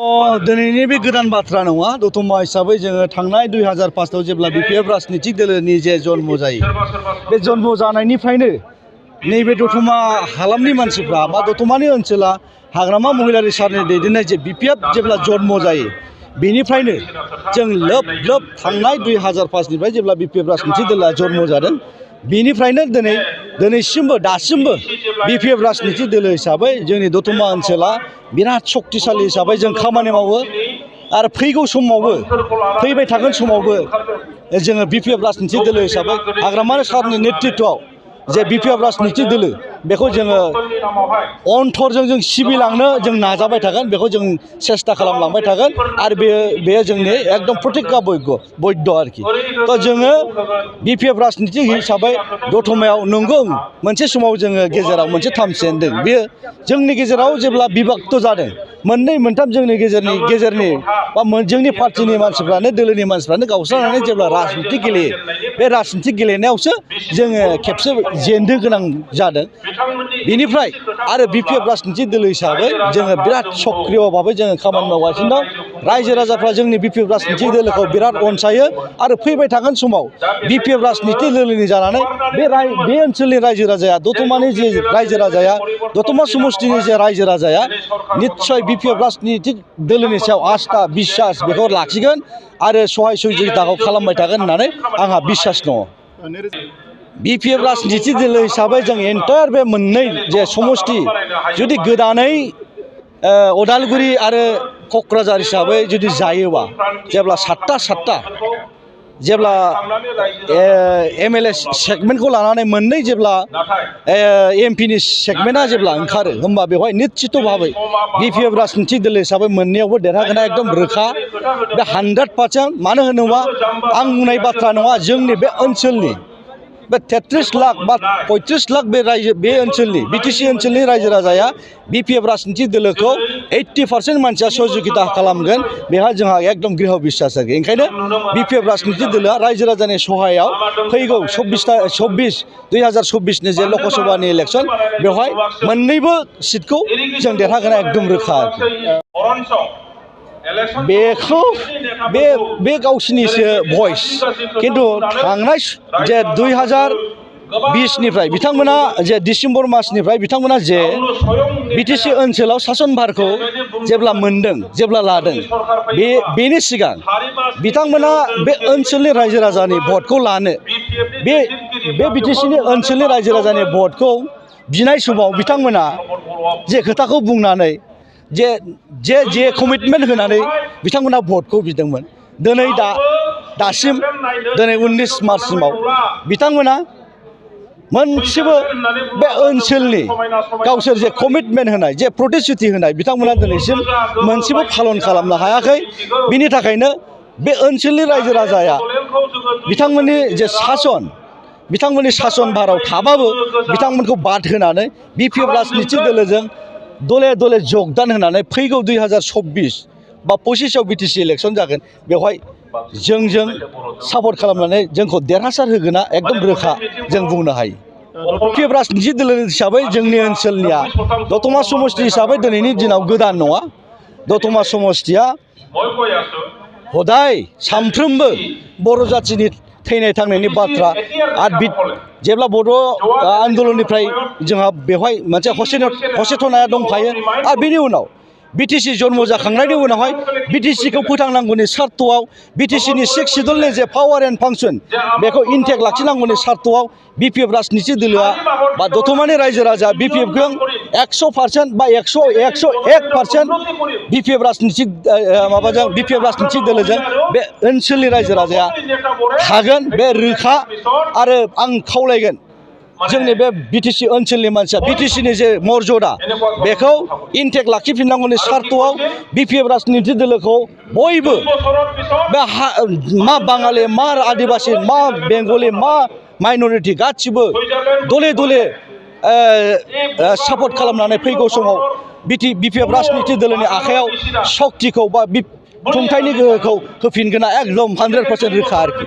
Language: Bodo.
दिनैनि बे गोदान बाथ्रा नङा दतमा हिसाबै जोङो थांनाय 2005 आव जेब्ला बिपिएफ राजनितिक दोलोनि जे जन्म जायो बे जन्म जानायनिफ्रायनो नैबे दतमा हालामनि मानसिफ्रा बा दतमानि ओनसोला हाग्रामा महिलारि सारनि दैदेननाय जे बिपिएफ जेब्ला जन्म जायो बेनिफ्रायनो जों लोब लोब थांनाय 2005 निफ्राय जेब्ला बिपिएफ राजनितिक दोलोआ जन्म जादों बेनिफ्रायनो दिनैसिमबो दासिमबो बिपिएफ राजनितिक दोलो हिसाबै जोंनि दतमा ओनसोला बिराद शक्तिशाली हिसाबै जों खामानि मावो आरो फैगौ समावबो फैबाय थागोन समावबो जोङो बिपिएफ राजनितिक दोलो हिसाबै हाग्रामा सारनि नेतृत्वआव जे बिपिएफ राजनितिक दोलो बेखौ जोङो अन्तरजों जों सिबिलांनो जों नाजाबाय थागोन बेखौ जों सेस्था खालामलांबाय थागोन आरो बेयो जोंनि एकदम प्रतिज्ञा बद्ध आरोखि तो जोङो बिपिएफ राजनितिक हिसाबै दतमायाव नंगौ मोनसे समाव जोङो गेजेराव मोनसे थामसेन्दों बेयो जोंनि गेजेराव जेब्ला बिभक्त जादों मोननै मोनथाम जोंनि गेजेरनि बा जोंनि पार्टिनि मानसिफ्रानो दोलोनि मानसिफ्रानो गावस्रानानै जेब्ला राजनितिक गेलेयो बे राजनितिक गेलेनायावसो जोङो खेबसे जेननो गोनां जादों बेनिफ्राय आरो बिपिएफ राजनितिक दोलो हिसाबै जोङो बिराद सक्रिय भाबै जोङो खामानि मावगासिनो दं रायजो राजाफ्रा जोंनि बिपिएफ राजनितिक दोलोखौ बिराद अनसायो आरो फैबाय थागोन समाव बिपिएफ राजनितिक दोलोनि जानानै बे ओनसोलनि रायजो राजाया दतमानि जे रायजो राजाया दतमा समष्टिनि जे रायजो राजाया निस्सय बिपिएफ राजनितिक दोलोनि सायाव आस्था बिश्वास बेखौ लाखिगोन आरो सहाय सहिजुगिताखौ खालामबाय थागोन होननानै आंहा बिश्वास दङ बिपिएफ राजनितिक दोलो हिसाबै जों एन्टायार बे मोननै जे समष्टि जुदि गोदानै उदालगुरि आरो क'क्राझार हिसाबै जुदि जायोबा जेब्ला सातटा जेब्ला एमएलए सेगमेन्टखौ लानानै मोननै जेब्ला एमपिनि सेगमेन्टआ जेब्ला ओंखारो होमबा बेवहाय निश्चित भाबै बिपिएफ राजनितिक दोलो हिसाबै मोननैयावबो देरहागोना एकदम रोखा बे 100% मानो होनोबा आं बुंनाय बाथ्रा नङा जोंनि बे ओनसोलनि बे 33 लाख बा 35 लाख बे ओनसोलनि बिटिसि ओनसोलनि रायजो राजाया बिपिएफ राजनितिक दोलोखौ 80% मानसिया सहजुगिता खालामगोन बेहा जोंहा एकदम गृह बिश्वास आरोखि ओंखायनो बिपिएफ राजनितिक दोलोआ रायजो राजानि सहायाव फैगौ 2024 नि जे लकसभानि इलेक्सन बेवहाय मोननैबो सिटखौ जों देरहागोना एकदम रोखा आरोखि बेखौ बे गावसिनिसो भइस किन्तु थांनाय जे 2020 निफ्राय बिथांमोना जे डिसेम्बर मासनिफ्राय बिथांमोना जे बिटिसि ओनसोलाव शासन भारखौ जेब्ला मोनदों जेब्ला लादों बेनि सिगां बिथांमोना बे ओनसोलनि रायजो राजानि भटखौ लानो बे बिटिसिनि ओनसोलनि रायजो राजानि भटखौ बिनाय समाव बिथांमोना जे खोथाखौ बुंनानै जे कमिटमेन्ट होनानै बिथांमोना भटखौ बिदोंमोन दिनै दासिम दिनै 19 मार्चसिमाव बिथांमोना मोनसेबो बे ओनसोलनि गावसोर जे कमिटमेन्ट होनाय जे प्रतिश्रुति होनाय बिथांमोना दिनैसिम मोनसेबो पालन खालामनो हायाखै बिनि थाखायनो बे ओनसोलनि रायजो राजाया बिथांमोननि सासन भाराव थाबाबो बिथांमोनखौ बाद होनानै बिपिएफ राजनितिक दोलोजों दले जगदान होनानै फैगौ 2024 बा 25 आव बिटिसि इलेक्सन जागोन बेवहाय जोंजों सापर्ट खालामनानै जोंखौ देरहासार होगोना एकदम रोखा जों बुंनो हायो बिपिएफ राजनितिक दोलो हिसाबै जोंनि ओनसोलनिया दतमा समष्टि हिसाबै दिनैनि दिनाव गोदान नङा दतमा समष्टिया हदाय सानफ्रोमबो बर' जाथिनि थैनाय थांनायनि बाथ्रा आरो जेब्ला बर' आन्दलननिफ्राय जोंहा बेवहाय मोनसे हसेथनाया दंखायो आरो बेनि उनाव बिटिसि जन्म जाखांनायनि उनावहाय बिटिसिखौ फोथांनांगौनि सार्थआव बिटिसिनि 6 सिडुलनि जे पावार एन्ड फांसन बेखौ इनटेक्ट लाखिनांगौनि सार्थआव बिपिएफ राजनितिक दोलोआ बा दतमानि रायजो राजा बिपिएफजों 100% बा 101% बिपिएफ राजनितिक दोलोजों बे ओनसोलनि रायजो राजाया थागोन बे रोखा आरो आं खावलायगोन जोंनि बे बिटिसि ओनसोलनि मानसिया बिटिसिनि जे मर्यादा बेखौ इनटेक्ट लाखिफिननांगौनि सार्थआव बिपिएफ राजनितिक दोलोखौ बयबो बे मा बाङालि मा आदिबासि मा बेंगलि मा माइनरिटि गासिबो दले सापर्ट खालामनानै फैगौ समाव बिपिएफ राजनितिक दोलोनि आखायाव सक्तिखौ बा खुंथायनि गोहोखौ होफिनगोना एकदम 100% रोखा आरोखि